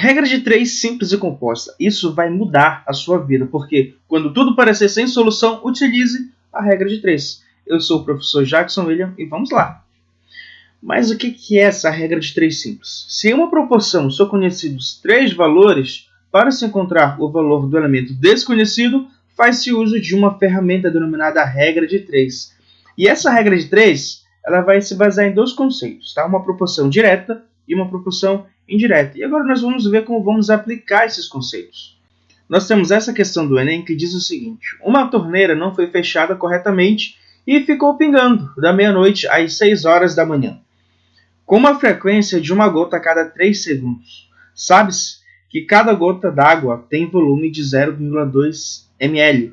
Regra de 3 simples e composta. Isso vai mudar a sua vida, porque quando tudo parecer sem solução, utilize a regra de 3. Eu sou o professor Jackson William e vamos lá. Mas o que é essa regra de 3 simples? Se em uma proporção são conhecidos 3 valores, para se encontrar o valor do elemento desconhecido, faz-se uso de uma ferramenta denominada regra de 3. E essa regra de 3 ela vai se basear em 2 conceitos, tá? Uma proporção direta e uma proporção indireta. E agora nós vamos ver como vamos aplicar esses conceitos. Nós temos essa questão do Enem que diz o seguinte: uma torneira não foi fechada corretamente e ficou pingando da meia-noite às 6 horas da manhã, com uma frequência de uma gota a cada 3 segundos. Sabe-se que cada gota d'água tem volume de 0,2 ml.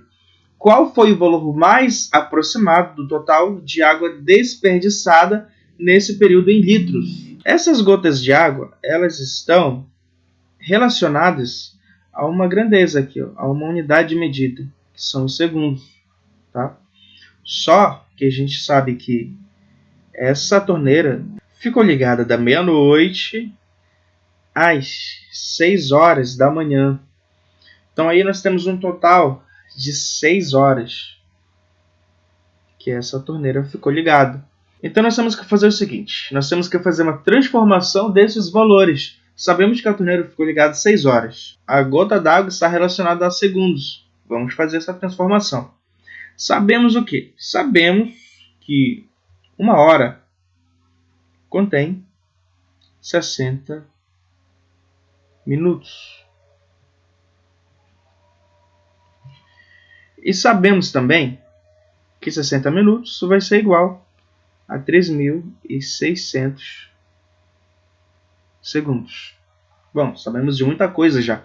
Qual foi o valor mais aproximado do total de água desperdiçada nesse período em litros? Essas gotas de água, elas estão relacionadas a uma grandeza aqui, ó, a uma unidade de medida, que são os segundos, tá? Só que a gente sabe que essa torneira ficou ligada da meia-noite às 6 horas da manhã. Então aí nós temos um total de 6 horas que essa torneira ficou ligada. Então nós temos que fazer o seguinte, nós temos que fazer uma transformação desses valores. Sabemos que a torneira ficou ligada 6 horas. A gota d'água está relacionada a segundos. Vamos fazer essa transformação. Sabemos o quê? Sabemos que 1 hora contém 60 minutos. E sabemos também que 60 minutos vai ser igual a 3.600 segundos. Bom, sabemos de muita coisa já.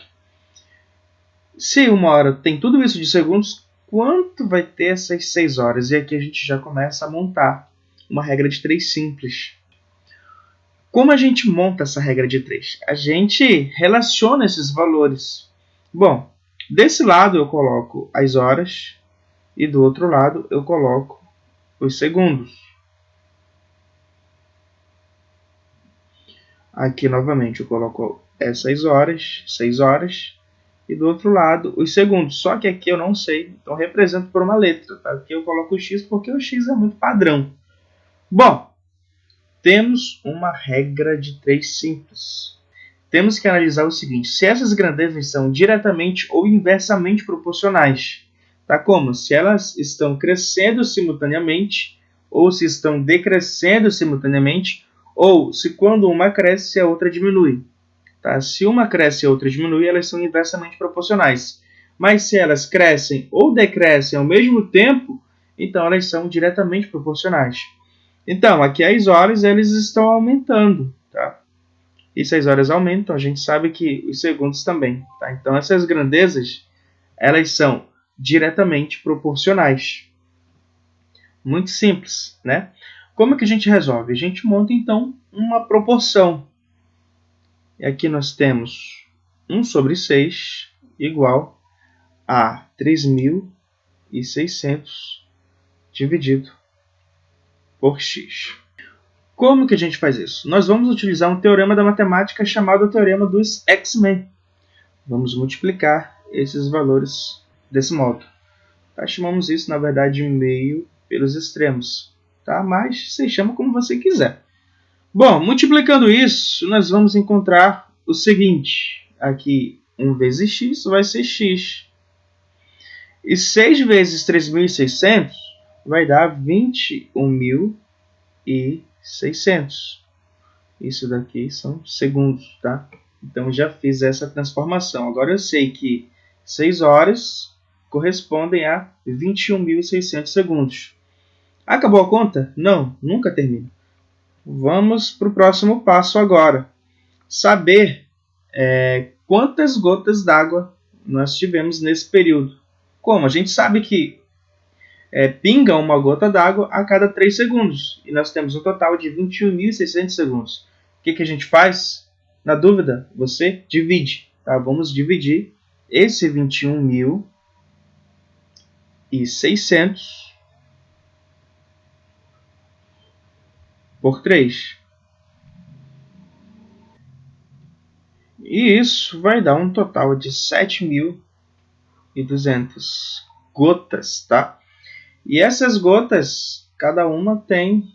Se 1 hora tem tudo isso de segundos, quanto vai ter essas 6 horas? E aqui a gente já começa a montar uma regra de 3 simples. Como a gente monta essa regra de 3? A gente relaciona esses valores. Bom, desse lado eu coloco as horas e do outro lado eu coloco os segundos. Aqui novamente eu coloco essas horas, 6 horas, e do outro lado os segundos. Só que aqui eu não sei, então represento por uma letra. Tá? Aqui eu coloco o X porque o X é muito padrão. Bom, temos uma regra de 3 simples. Temos que analisar o seguinte: se essas grandezas são diretamente ou inversamente proporcionais. Tá? Como? Se elas estão crescendo simultaneamente ou se estão decrescendo simultaneamente, ou se quando uma cresce a outra diminui. Tá? Se uma cresce e a outra diminui, elas são inversamente proporcionais. Mas se elas crescem ou decrescem ao mesmo tempo, então elas são diretamente proporcionais. Então, aqui as horas eles estão aumentando. Tá? E se as horas aumentam, a gente sabe que os segundos também. Tá? Então, essas grandezas elas são diretamente proporcionais. Muito simples, né? Como que a gente resolve? A gente monta, então, uma proporção. E aqui nós temos 1 sobre 6 igual a 3.600 dividido por x. Como que a gente faz isso? Nós vamos utilizar um teorema da matemática chamado Teorema dos X-Men. Vamos multiplicar esses valores desse modo. Tá? Chamamos isso, na verdade, de meio pelos extremos. Tá? Mas você chama como você quiser. Bom, multiplicando isso, nós vamos encontrar o seguinte. Aqui, 1 vezes x vai ser x. E 6 vezes 3.600 vai dar 21.600. Isso daqui são segundos, tá? Então, já fiz essa transformação. Agora eu sei que 6 horas correspondem a 21.600 segundos. Acabou a conta? Não, nunca termina. Vamos para o próximo passo agora. Saber quantas gotas d'água nós tivemos nesse período. Como? A gente sabe que pinga uma gota d'água a cada 3 segundos. E nós temos um total de 21.600 segundos. O que a gente faz? Na dúvida, você divide. Tá? Vamos dividir esse 21.600 por 3. E isso vai dar um total de 7.200 gotas, tá? E essas gotas, cada uma tem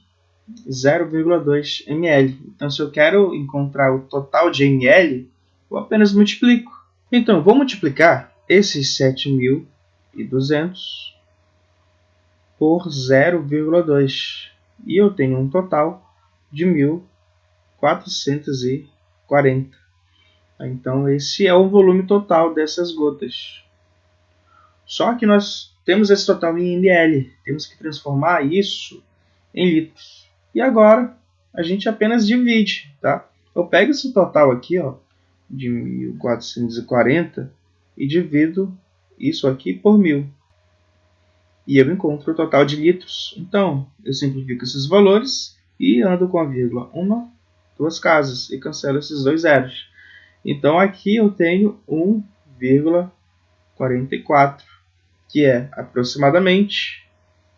0,2 ml. Então, se eu quero encontrar o total de ml, eu apenas multiplico. Então, vou multiplicar esses 7.200 por 0,2. E eu tenho um total de 1.440. Então, esse é o volume total dessas gotas. Só que nós temos esse total em ml. Temos que transformar isso em litros. E agora, a gente apenas divide, tá? Eu pego esse total aqui, ó, de 1.440 e divido isso aqui por 1.000. E eu encontro o total de litros. Então, eu simplifico esses valores e ando com a vírgula uma, duas casas e cancelo esses dois zeros. Então, aqui eu tenho 1,44, que é aproximadamente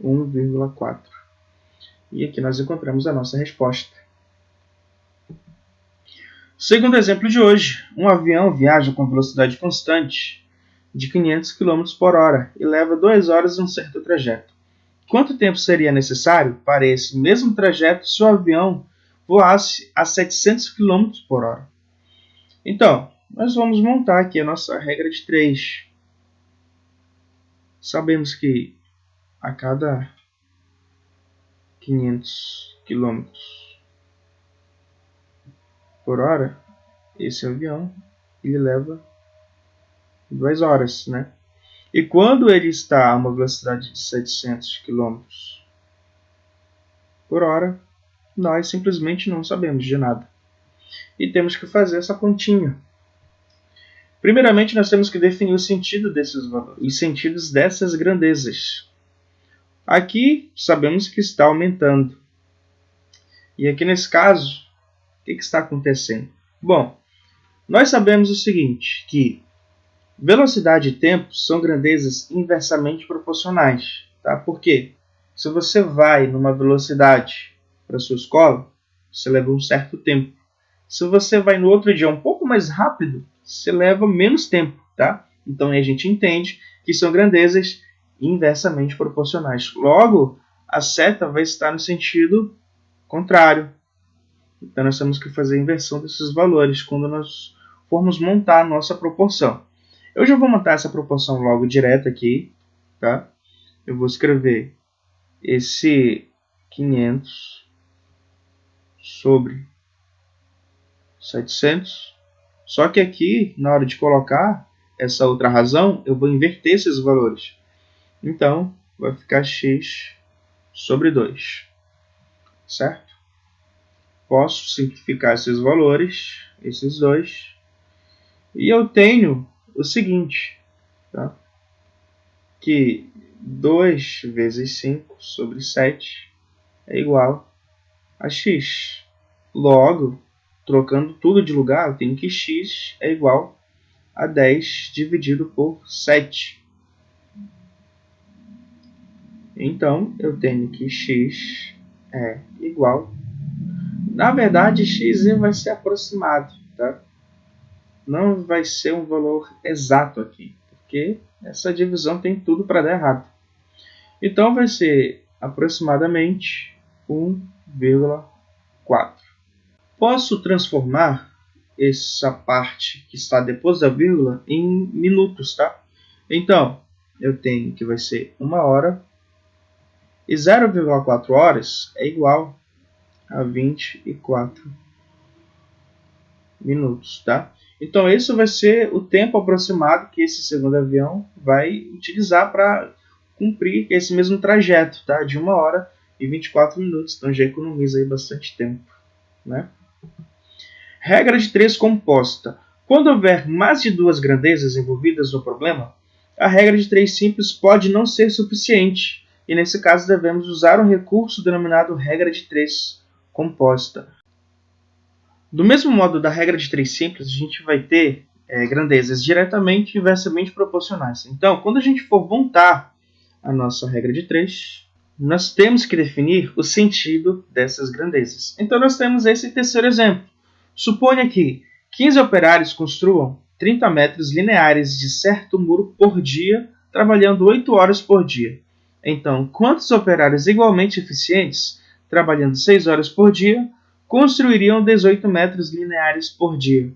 1,4. E aqui nós encontramos a nossa resposta. Segundo exemplo de hoje, um avião viaja com velocidade constante de 500 km por hora e leva 2 horas em um certo trajeto. Quanto tempo seria necessário para esse mesmo trajeto se o avião voasse a 700 km por hora? Então, nós vamos montar aqui a nossa regra de 3. Sabemos que a cada 500 km por hora, esse avião ele leva 2 horas, né? E quando ele está a uma velocidade de 700 km por hora, nós simplesmente não sabemos de nada. E temos que fazer essa continha. Primeiramente, nós temos que definir o sentido desses valores, os sentidos dessas grandezas. Aqui, sabemos que está aumentando. E aqui nesse caso, o que está acontecendo? Bom, nós sabemos o seguinte, que velocidade e tempo são grandezas inversamente proporcionais. Tá? Por quê? Se você vai numa velocidade para a sua escola, você leva um certo tempo. Se você vai no outro dia um pouco mais rápido, você leva menos tempo. Tá? Então a gente entende que são grandezas inversamente proporcionais. Logo, a seta vai estar no sentido contrário. Então nós temos que fazer a inversão desses valores quando nós formos montar a nossa proporção. Eu já vou montar essa proporção logo direto aqui, tá? Eu vou escrever esse 500 sobre 700. Só que aqui, na hora de colocar essa outra razão, eu vou inverter esses valores. Então, vai ficar x sobre 2. Certo? Posso simplificar esses valores, esses dois. E eu tenho o seguinte, tá? Que 2 vezes 5 sobre 7 é igual a x. Logo, trocando tudo de lugar, eu tenho que x é igual a 10 dividido por 7. Então, eu tenho que x é igual... Na verdade, x vai ser aproximado, tá? Não vai ser um valor exato aqui, porque essa divisão tem tudo para dar errado. Então, vai ser aproximadamente 1,4. Posso transformar essa parte que está depois da vírgula em minutos, tá? Então, eu tenho que vai ser 1 hora e 0,4 horas é igual a 24 minutos, tá? Então, esse vai ser o tempo aproximado que esse segundo avião vai utilizar para cumprir esse mesmo trajeto, tá? De 1 hora e 24 minutos. Então, já economiza aí bastante tempo, né? Regra de 3 composta. Quando houver mais de 2 grandezas envolvidas no problema, a regra de 3 simples pode não ser suficiente. E nesse caso, devemos usar um recurso denominado regra de 3 composta. Do mesmo modo da regra de 3 simples, a gente vai ter grandezas diretamente e inversamente proporcionais. Então, quando a gente for montar a nossa regra de 3, nós temos que definir o sentido dessas grandezas. Então, nós temos esse terceiro exemplo. Suponha que 15 operários construam 30 metros lineares de certo muro por dia, trabalhando 8 horas por dia. Então, quantos operários igualmente eficientes, trabalhando 6 horas por dia, construiriam 18 metros lineares por dia?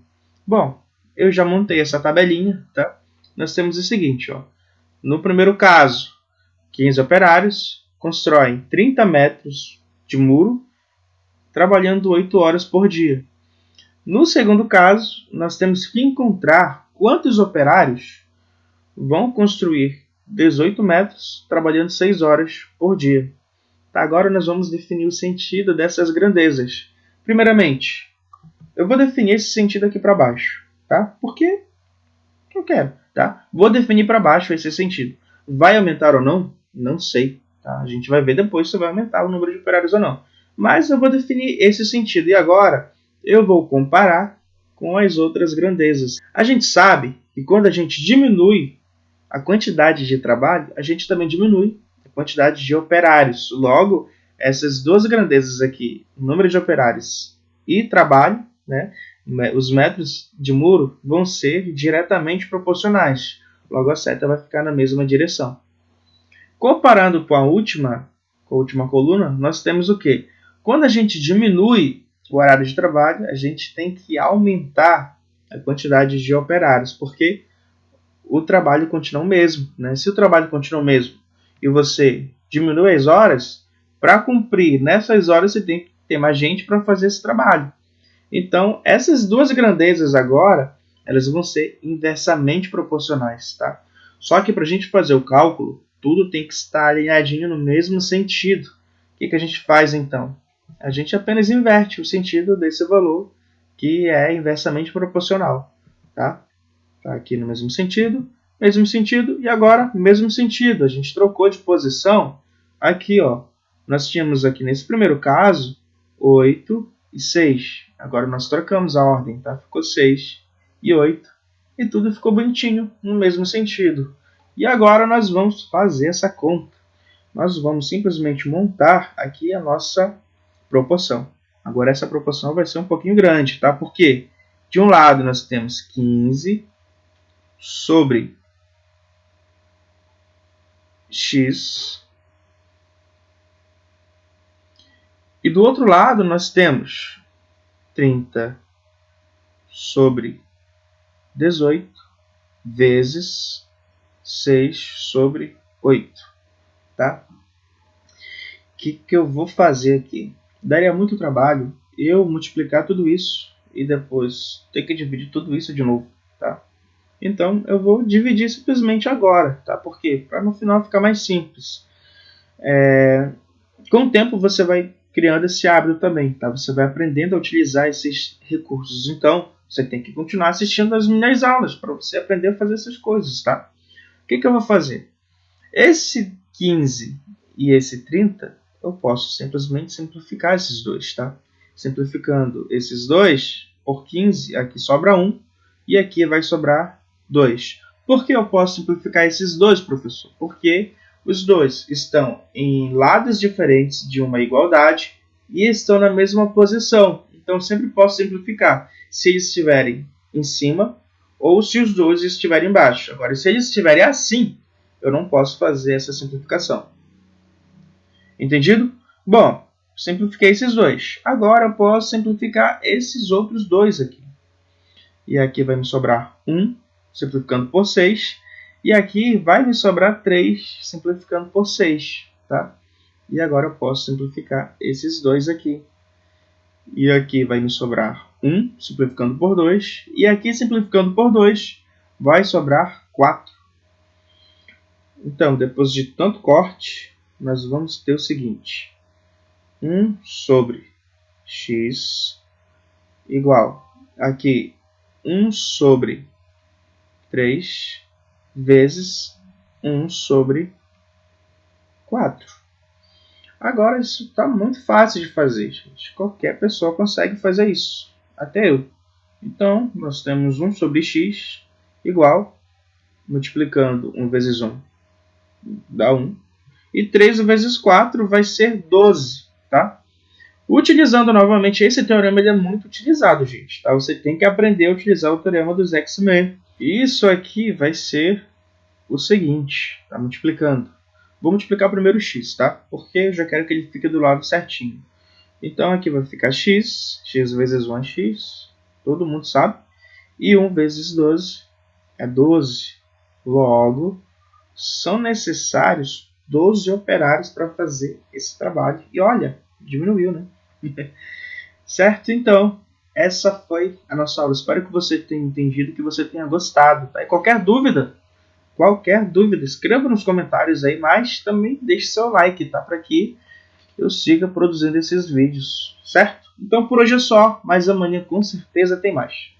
Bom, eu já montei essa tabelinha, tá? Nós temos o seguinte, ó. No primeiro caso, 15 operários constroem 30 metros de muro, trabalhando 8 horas por dia. No segundo caso, nós temos que encontrar quantos operários vão construir 18 metros, trabalhando 6 horas por dia. Tá, agora nós vamos definir o sentido dessas grandezas. Primeiramente, eu vou definir esse sentido aqui para baixo, tá? Porque eu quero, tá? Vou definir para baixo esse sentido. Vai aumentar ou não? Não sei, tá? A gente vai ver depois se vai aumentar o número de operários ou não. Mas eu vou definir esse sentido. E agora eu vou comparar com as outras grandezas. A gente sabe que quando a gente diminui a quantidade de trabalho, a gente também diminui a quantidade de operários. Logo, essas duas grandezas aqui, o número de operários e trabalho, né, os metros de muro vão ser diretamente proporcionais. Logo, a seta vai ficar na mesma direção. Comparando com a última coluna, nós temos o quê? Quando a gente diminui o horário de trabalho, a gente tem que aumentar a quantidade de operários, porque o trabalho continua o mesmo, né? Se o trabalho continua o mesmo e você diminui as horas, para cumprir nessas horas você tem que ter mais gente para fazer esse trabalho. Então, essas duas grandezas agora, elas vão ser inversamente proporcionais, tá? Só que para a gente fazer o cálculo, tudo tem que estar alinhadinho no mesmo sentido. O que a gente faz então? A gente apenas inverte o sentido desse valor, que é inversamente proporcional, tá? Tá aqui no mesmo sentido, e agora mesmo sentido. A gente trocou de posição. Aqui, ó, nós tínhamos aqui nesse primeiro caso 8 e 6. Agora nós trocamos a ordem, tá? Ficou 6 e 8 e tudo ficou bonitinho, no mesmo sentido. E agora nós vamos fazer essa conta. Nós vamos simplesmente montar aqui a nossa proporção. Agora essa proporção vai ser um pouquinho grande, tá? Porque de um lado nós temos 15 sobre x e do outro lado nós temos 30 sobre 18 vezes 6 sobre 8, tá? O que eu vou fazer aqui? Daria muito trabalho eu multiplicar tudo isso e depois ter que dividir tudo isso de novo, tá? Então eu vou dividir simplesmente agora, tá? Por quê? Para no final ficar mais simples. Com o tempo você vai criando esse hábito também, tá? Você vai aprendendo a utilizar esses recursos. Então você tem que continuar assistindo as minhas aulas para você aprender a fazer essas coisas, tá? O que eu vou fazer? Esse 15 e esse 30, eu posso simplesmente simplificar esses dois, tá? Simplificando esses dois por 15, aqui sobra 1 e aqui vai sobrar 2. Por que eu posso simplificar esses dois, professor? Porque os dois estão em lados diferentes de uma igualdade e estão na mesma posição. Então, sempre posso simplificar se eles estiverem em cima ou se os dois estiverem embaixo. Agora, se eles estiverem assim, eu não posso fazer essa simplificação. Entendido? Bom, simplifiquei esses dois. Agora eu posso simplificar esses outros dois aqui. E aqui vai me sobrar 1, simplificando por 6. E aqui vai me sobrar 3, simplificando por 6. Tá? E agora eu posso simplificar esses dois aqui. E aqui vai me sobrar 1, simplificando por 2. E aqui, simplificando por 2, vai sobrar 4. Então, depois de tanto corte, nós vamos ter o seguinte. 1 sobre x igual aqui 1 sobre 3 vezes 1 sobre 4. Agora isso está muito fácil de fazer, gente. Qualquer pessoa consegue fazer isso, até eu. Então, nós temos 1 sobre x igual, multiplicando 1 vezes 1 dá 1. E 3 vezes 4 vai ser 12, tá? Utilizando novamente esse teorema, ele é muito utilizado, gente. Tá? Você tem que aprender a utilizar o teorema dos X-Men. Isso aqui vai ser o seguinte, tá multiplicando. Vou multiplicar primeiro o x, tá? Porque eu já quero que ele fique do lado certinho. Então aqui vai ficar x vezes 1 é x, todo mundo sabe. E 1 vezes 12 é 12. Logo, são necessários 12 operários para fazer esse trabalho. E olha, diminuiu, né? Certo? Então, essa foi a nossa aula. Espero que você tenha entendido, que você tenha gostado. Tá? E qualquer dúvida, escreva nos comentários aí, mas também deixe seu like, tá? Para que eu siga produzindo esses vídeos, certo? Então por hoje é só, mas amanhã com certeza tem mais.